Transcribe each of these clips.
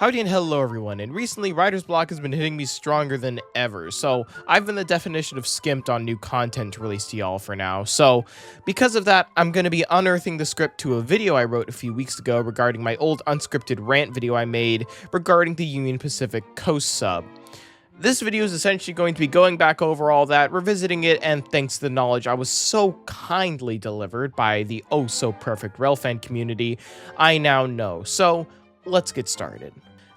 Howdy and hello everyone, and recently writer's block has been hitting me stronger than ever, so I've been the definition of skimped on new content to release to y'all for now. So because of that, I'm going to be unearthing the script to a video I wrote a few weeks ago regarding my old unscripted rant video I made regarding the Union Pacific Coast sub. This video is essentially going to be going back over all that, revisiting it, and thanks to the knowledge I was so kindly delivered by the oh so perfect Railfan community, I now know. So let's get started.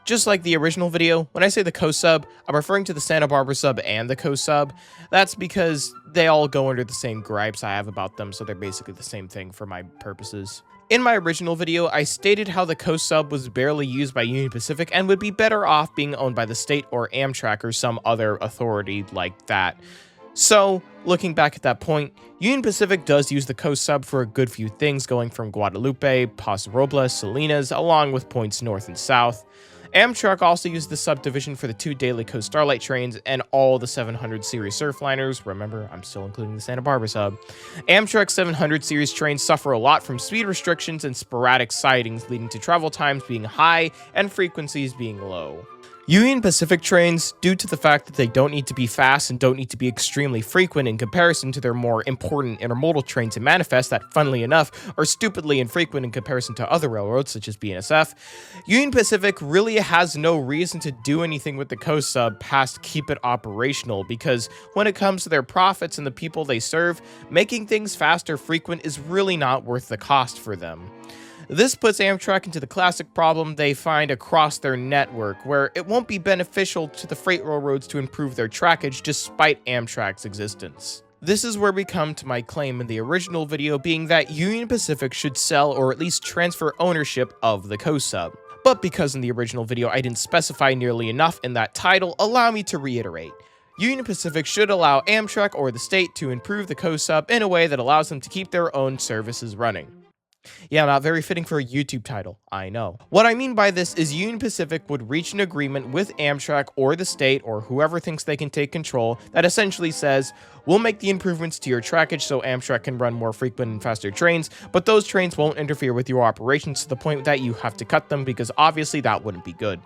Just like the original video, when I say the Coast sub, I'm referring to the Santa Barbara sub and the Coast sub. That's because they all go under the same gripes I have about them, so they're basically the same thing for my purposes. In my original video, I stated how the Coast sub was barely used by Union Pacific and would be better off being owned by the state or Amtrak or some other authority like that. So, looking back at that point, Union Pacific does use the Coast sub for a good few things, going from Guadalupe, Paso Robles, Salinas, along with points north and south. Amtrak also used the subdivision for the 2 daily Coast Starlight trains and all the 700 series surfliners. Remember, I'm still including the Santa Barbara sub. Amtrak 700 series trains suffer a lot from speed restrictions and sporadic sidings, leading to travel times being high and frequencies being low. Union Pacific trains, due to the fact that they don't need to be fast and don't need to be extremely frequent in comparison to their more important intermodal trains and manifest that, funnily enough, are stupidly infrequent in comparison to other railroads such as BNSF, Union Pacific really has no reason to do anything with the Coast sub past keep it operational, because when it comes to their profits and the people they serve, making things fast or frequent is really not worth the cost for them. This puts Amtrak into the classic problem they find across their network, where it won't be beneficial to the freight railroads to improve their trackage despite Amtrak's existence. This is where we come to my claim in the original video, being that Union Pacific should sell or at least transfer ownership of the Coast sub. But because in the original video I didn't specify nearly enough in that title, allow me to reiterate. Union Pacific should allow Amtrak or the state to improve the Coast sub in a way that allows them to keep their own services running. Yeah, not very fitting for a YouTube title, I know. What I mean by this is Union Pacific would reach an agreement with Amtrak or the state or whoever thinks they can take control that essentially says, we'll make the improvements to your trackage so Amtrak can run more frequent and faster trains, but those trains won't interfere with your operations to the point that you have to cut them, because obviously that wouldn't be good.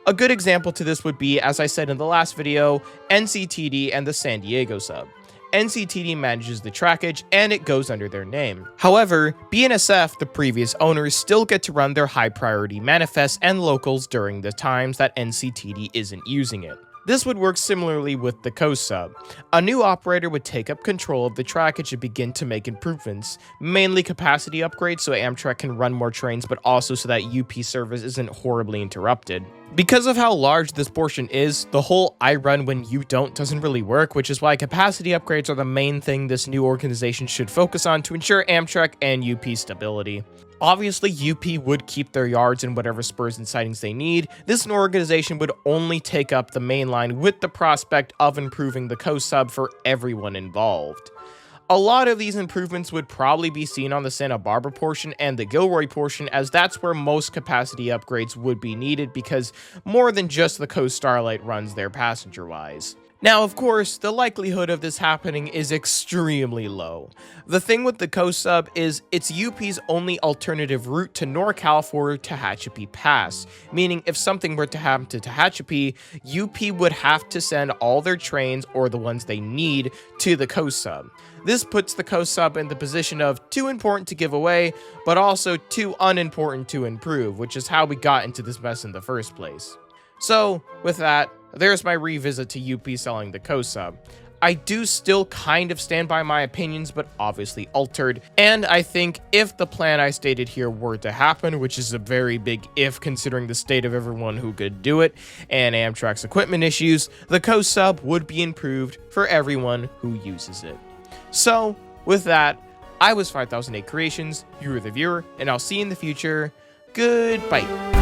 A good example to this would be, as I said in the last video, NCTD and the San Diego sub. NCTD manages the trackage, and it goes under their name. However, BNSF, the previous owners, still get to run their high-priority manifests and locals during the times that NCTD isn't using it. This would work similarly with the Coast sub. A new operator would take up control of the trackage and begin to make improvements, mainly capacity upgrades so Amtrak can run more trains, but also so that UP service isn't horribly interrupted. Because of how large this portion is, the whole I run when you don't doesn't really work, which is why capacity upgrades are the main thing this new organization should focus on to ensure Amtrak and UP stability. Obviously, UP would keep their yards and whatever spurs and sidings they need. This organization would only take up the main line with the prospect of improving the Coast sub for everyone involved. A lot of these improvements would probably be seen on the Santa Barbara portion and the Gilroy portion, as that's where most capacity upgrades would be needed, because more than just the Coast Starlight runs there passenger-wise. Now, of course, the likelihood of this happening is extremely low. The thing with the Coast sub is it's UP's only alternative route to NorCal for Tehachapi Pass, meaning if something were to happen to Tehachapi, UP would have to send all their trains, or the ones they need, to the Coast sub. This puts the Coast sub in the position of too important to give away, but also too unimportant to improve, which is how we got into this mess in the first place. So, with that, there's my revisit to UP selling the Coast sub. I do still kind of stand by my opinions, but obviously altered, and I think if the plan I stated here were to happen, which is a very big if considering the state of everyone who could do it, and Amtrak's equipment issues, the Coast sub would be improved for everyone who uses it. So, with that, I was 5008 Creations, you were the viewer, and I'll see you in the future. Goodbye.